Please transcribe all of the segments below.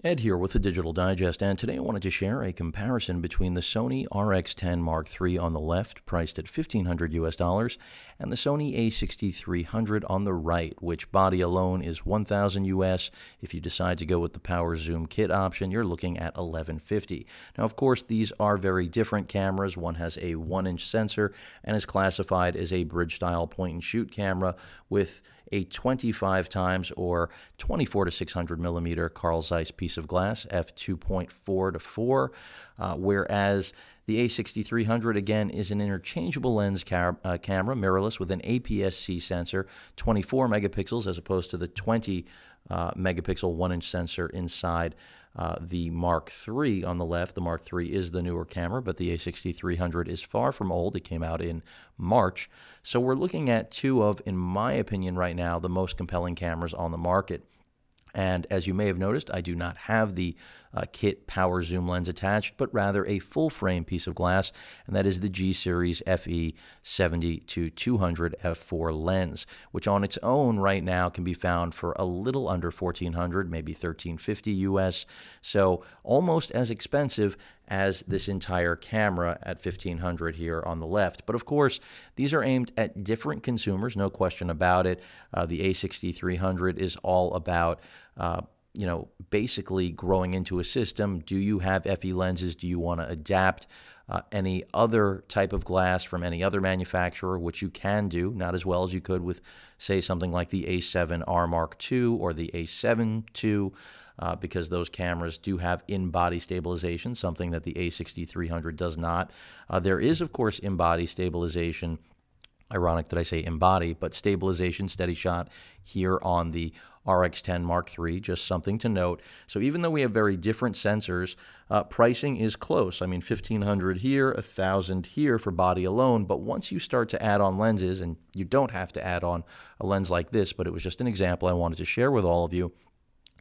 Ed here with the Digital Digest, and today I wanted to share a comparison between the Sony RX10 Mark III on the left, priced at $1,500 US, and the Sony A6300 on the right, which body alone is $1,000 US. If you decide to go with the power zoom kit option, you're looking at $1,150. Now, of course, these are very different cameras. One has a 1-inch sensor and is classified as a bridge-style point-and-shoot camera with a 25 times or 24 to 600 millimeter Carl Zeiss piece of glass, f2.4 to 4, whereas the A6300, again, is an interchangeable lens camera, mirrorless, with an aps-c sensor, 24 megapixels as opposed to the 20 megapixel 1-inch sensor inside the Mark III on the left. The Mark III is the newer camera, but the A6300 is far from old. It came out in March. So we're looking at two of, in my opinion right now, the most compelling cameras on the market. And as you may have noticed, I do not have the kit power zoom lens attached, but rather a full frame piece of glass, and that is the G Series FE 70-200 f4 lens, which on its own right now can be found for a little under $1,400, maybe $1,350 US, so almost as expensive as this entire camera at $1,500 here on the left. But of course, these are aimed at different consumers, no question about it. The A6300 is all about basically growing into a system. Do you have FE lenses? Do you want to adapt any other type of glass from any other manufacturer, which you can do, not as well as you could with, say, something like the A7R Mark II or the A7 II, because those cameras do have in-body stabilization, something that the A6300 does not. There is, of course, in-body stabilization. Ironic that I say in-body, but stabilization, steady shot here on the RX10 Mark III, just something to note. So even though we have very different sensors, pricing is close. I mean, $1,500 here, $1,000 here for body alone, but once you start to add on lenses, and you don't have to add on a lens like this, but it was just an example I wanted to share with all of you,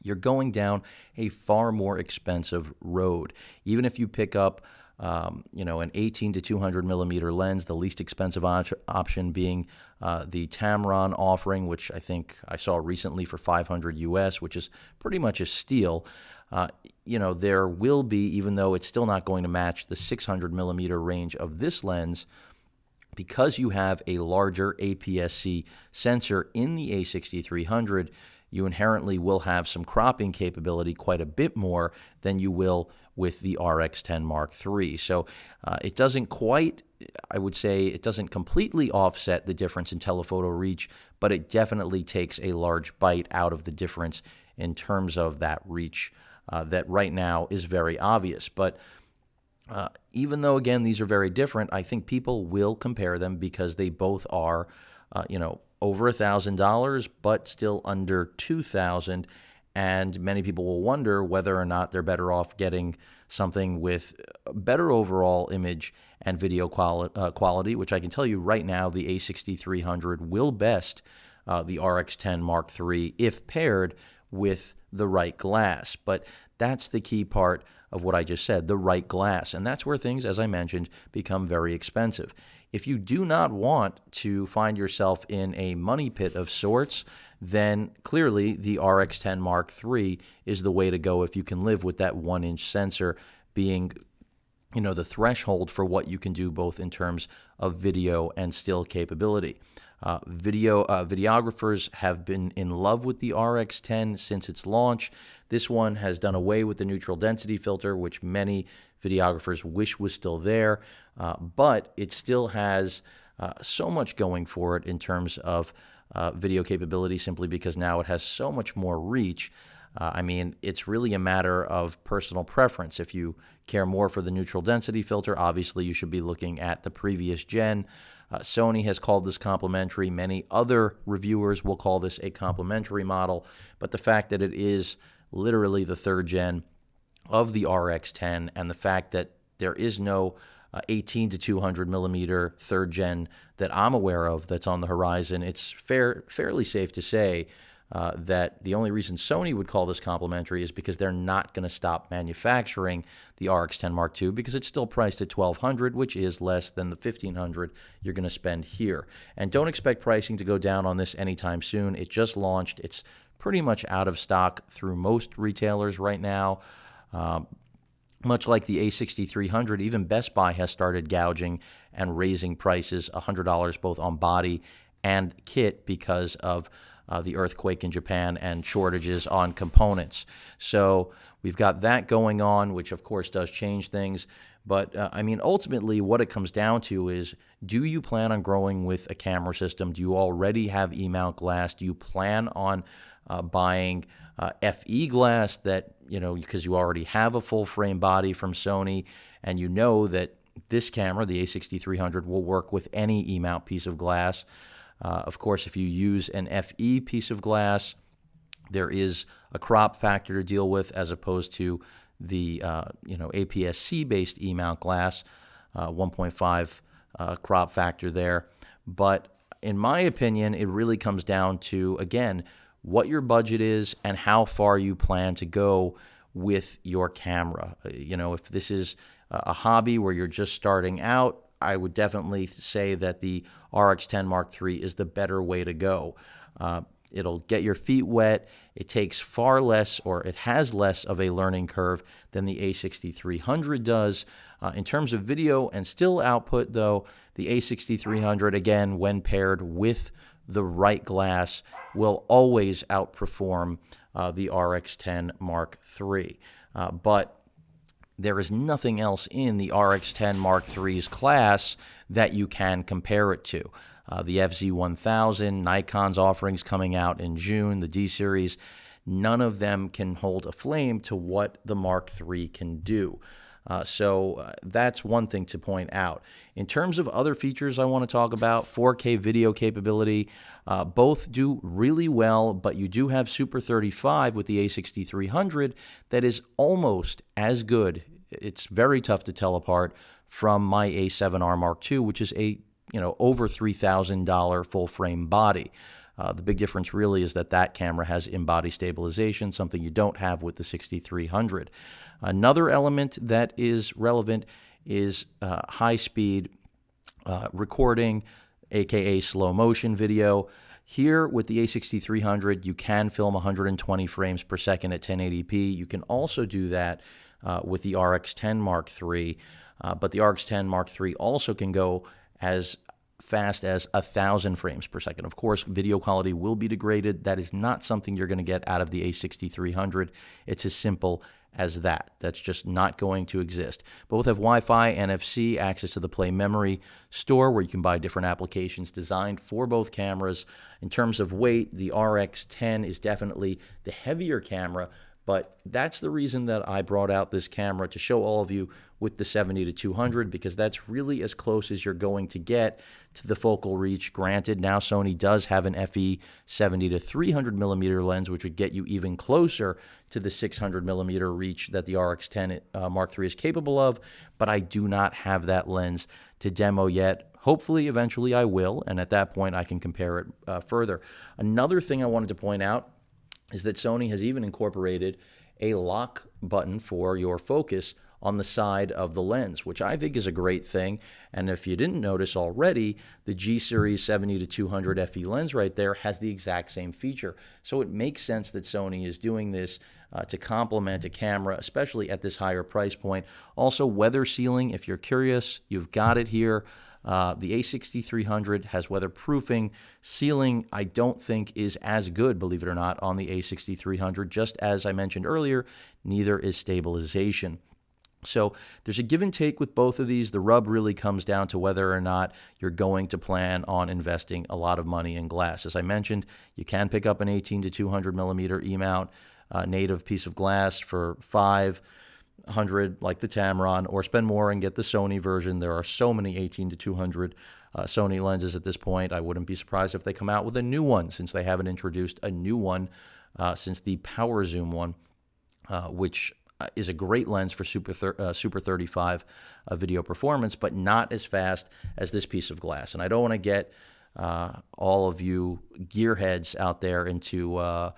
you're going down a far more expensive road. Even if you pick up an 18 to 200 millimeter lens, the least expensive option being the Tamron offering, which I think I saw recently for $500 US, which is pretty much a steal. There will be, even though it's still not going to match the 600 millimeter range of this lens, because you have a larger aps-c sensor in the A6300, you inherently will have some cropping capability, quite a bit more than you will with the RX10 Mark III. So it doesn't quite, I would say, it doesn't completely offset the difference in telephoto reach, but it definitely takes a large bite out of the difference in terms of that reach that right now is very obvious. But even though, again, these are very different, I think people will compare them because they both are, over $1,000, but still under $2,000. And many people will wonder whether or not they're better off getting something with better overall image and video quality, which I can tell you right now, the A6300 will best the RX10 Mark III if paired with the right glass. But that's the key part of what I just said, the right glass. And that's where things, as I mentioned, become very expensive. If you do not want to find yourself in a money pit of sorts, then clearly the RX10 Mark III is the way to go if you can live with that 1-inch sensor being the threshold for what you can do both in terms of video and still capability. Videographers have been in love with the RX10 since its launch. This one has done away with the neutral density filter, which many videographers wish was still there, but it still has so much going for it in terms of video capability, simply because now it has so much more reach. It's really a matter of personal preference. If you care more for the neutral density filter, obviously you should be looking at the previous gen. Sony has called this complementary. Many other reviewers will call this a complementary model, but the fact that it is literally the third gen of the RX10 and the fact that there is no 18 to 200 millimeter third gen that I'm aware of that's on the horizon, it's fairly safe to say that the only reason Sony would call this complementary is because they're not going to stop manufacturing the RX10 Mark II because it's still priced at $1,200, which is less than the $1,500 you're going to spend here. And don't expect pricing to go down on this anytime soon. It just launched. It's pretty much out of stock through most retailers right now. Much like the A6300, even Best Buy has started gouging and raising prices $100 both on body and kit because of the earthquake in Japan and shortages on components. So we've got that going on, which of course does change things. But I mean, ultimately, what it comes down to is, do you plan on growing with a camera system? Do you already have E-mount glass? Do you plan on buying FE glass that, because you already have a full frame body from Sony, and you know that this camera, the A6300, will work with any E-mount piece of glass? Of course, if you use an FE piece of glass, there is a crop factor to deal with as opposed to the aps-c based E-mount glass, 1.5 crop factor there. But in my opinion, it really comes down to, again, what your budget is and how far you plan to go with your camera. If this is a hobby where you're just starting out, I would definitely say that the RX10 Mark III is the better way to go. It'll get your feet wet. It takes far less, or it has less of a learning curve than the A6300 does. In terms of video and still output, though, the A6300, again, when paired with the right glass, will always outperform the RX10 Mark III. But there is nothing else in the RX10 Mark III's class that you can compare it to. The FZ1000, Nikon's offerings coming out in June, the D-Series, none of them can hold a flame to what the Mark III can do. So that's one thing to point out. In terms of other features I want to talk about, 4K video capability, both do really well, but you do have Super 35 with the A6300 that is almost as good. It's very tough to tell apart from my A7R Mark II, which is a over $3,000 full frame body. The big difference really is that camera has in-body stabilization, something you don't have with the 6300. Another element that is relevant is high-speed recording, aka slow motion video. Here with the A6300, you can film 120 frames per second at 1080p. You can also do that with the RX10 Mark III, but the RX10 Mark III also can go as fast as 1,000 frames per second. Of course, video quality will be degraded. That is not something you're going to get out of the A6300. It's as simple as that. That's just not going to exist. Both have Wi-Fi, NFC, access to the Play Memory store where you can buy different applications designed for both cameras. In terms of weight, the RX10 is definitely the heavier camera, but that's the reason that I brought out this camera, to show all of you with the 70-200, because that's really as close as you're going to get to the focal reach. Granted, now Sony does have an FE 70-300 millimeter lens, which would get you even closer to the 600 millimeter reach that the RX10 Mark III is capable of, but I do not have that lens to demo yet. Hopefully, eventually I will, and at that point I can compare it further. Another thing I wanted to point out is that Sony has even incorporated a lock button for your focus on the side of the lens, which I think is a great thing. And if you didn't notice already, the G-Series 70-200 FE lens right there has the exact same feature. So it makes sense that Sony is doing this to complement a camera, especially at this higher price point. Also, weather sealing, if you're curious, you've got it here. The A6300 has weatherproofing. Sealing, I don't think, is as good, believe it or not, on the A6300. Just as I mentioned earlier, neither is stabilization. So there's a give and take with both of these. The rub really comes down to whether or not you're going to plan on investing a lot of money in glass. As I mentioned, you can pick up an 18-200 millimeter E-mount native piece of glass for $500 like the Tamron, or spend more and get the Sony version. There are so many 18-200 Sony lenses at this point. I wouldn't be surprised if they come out with a new one, since they haven't introduced a new one since the Power Zoom one, which is a great lens for Super 35 video performance, but not as fast as this piece of glass. And I don't want to get all of you gearheads out there into a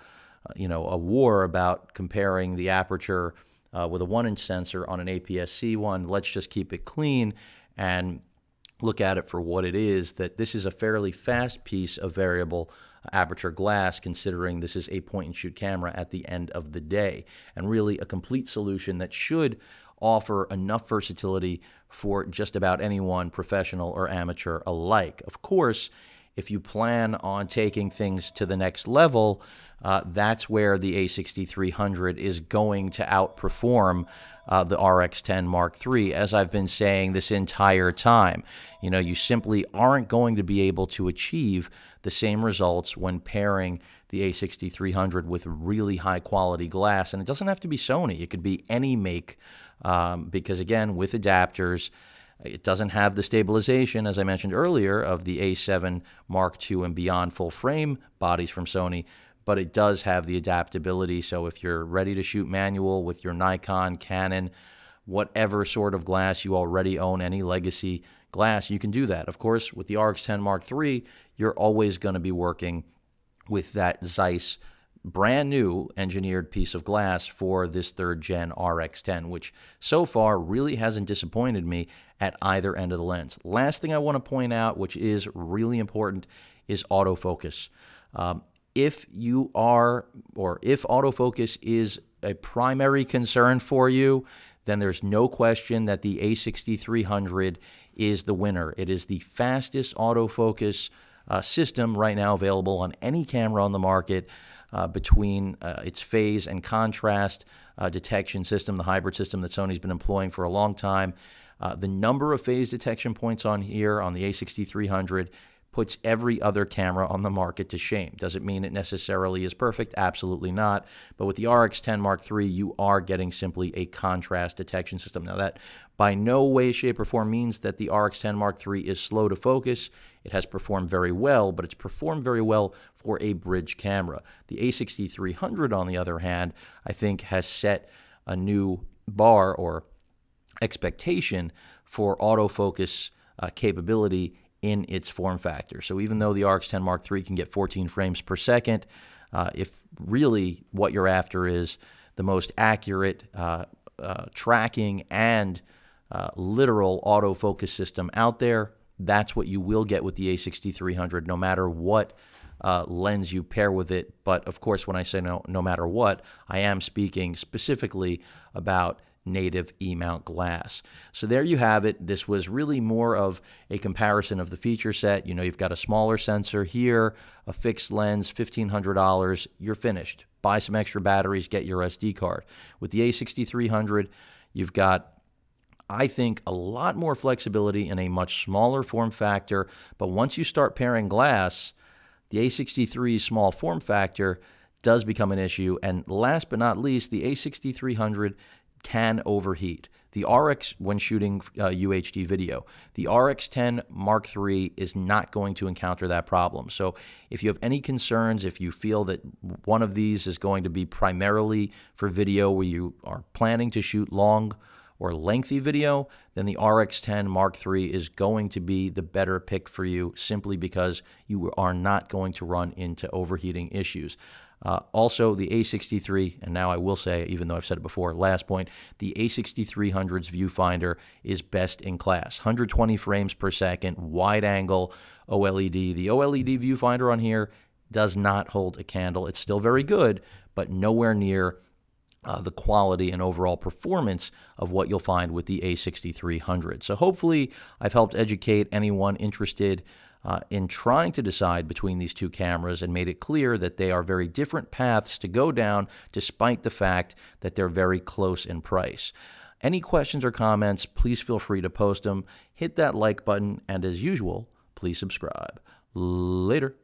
war about comparing the aperture with a 1-inch sensor on an APS-C one. Let's just keep it clean and look at it for what it is, that this is a fairly fast piece of variable aperture glass, considering this is a point-and-shoot camera at the end of the day, and really a complete solution that should offer enough versatility for just about anyone, professional or amateur alike. Of course, if you plan on taking things to the next level, that's where the A6300 is going to outperform the RX10 Mark III, as I've been saying this entire time. You know, you simply aren't going to be able to achieve the same results when pairing the A6300 with really high quality glass. And it doesn't have to be Sony. It could be any make, because again, with adapters, it doesn't have the stabilization, as I mentioned earlier, of the A7 Mark II and beyond full frame bodies from Sony, but it does have the adaptability. So if you're ready to shoot manual with your Nikon, Canon, whatever sort of glass you already own, any legacy glass, you can do that. Of course, with the RX10 Mark III, you're always going to be working with that Zeiss brand new engineered piece of glass for this third gen RX10, which so far really hasn't disappointed me at either end of the lens. Last thing I want to point out, which is really important, is autofocus. If autofocus is a primary concern for you, then there's no question that the A6300 is the winner. It is the fastest autofocus system right now available on any camera on the market, between its phase and contrast detection system, the hybrid system that Sony's been employing for a long time. The number of phase detection points on here on the A6300 puts every other camera on the market to shame. Does it mean it necessarily is perfect? Absolutely not. But with the RX10 Mark III, you are getting simply a contrast detection system. Now, that by no way, shape, or form means that the RX10 Mark III is slow to focus. It has performed very well, but it's performed very well for a bridge camera. The A6300, on the other hand, I think has set a new bar or expectation for autofocus capability in its form factor. So even though the RX10 Mark III can get 14 frames per second, if really what you're after is the most accurate tracking and literal autofocus system out there, that's what you will get with the A6300, no matter what lens you pair with it. But of course, when I say no matter what, I am speaking specifically about native E-mount glass. So there you have it. This was really more of a comparison of the feature set. You know, you've got a smaller sensor here, a fixed lens, $1,500, you're finished. Buy some extra batteries, get your SD card. With the A6300, you've got, I think, a lot more flexibility in a much smaller form factor. But once you start pairing glass, the A63's small form factor does become an issue. And last but not least, the A6300 can overheat. The RX, when shooting UHD video, the RX10 Mark III is not going to encounter that problem. So if you have any concerns, if you feel that one of these is going to be primarily for video where you are planning to shoot long or lengthy video, then the RX10 Mark III is going to be the better pick for you, simply because you are not going to run into overheating issues. Also, the A63, and now I will say, even though I've said it before, last point, the A6300's viewfinder is best in class. 120 frames per second, wide angle, OLED. The OLED viewfinder on here does not hold a candle. It's still very good, but nowhere near the quality and overall performance of what you'll find with the A6300. So hopefully I've helped educate anyone interested in trying to decide between these two cameras, and made it clear that they are very different paths to go down, despite the fact that they're very close in price. Any questions or comments, please feel free to post them. Hit that like button, and as usual, please subscribe. Later.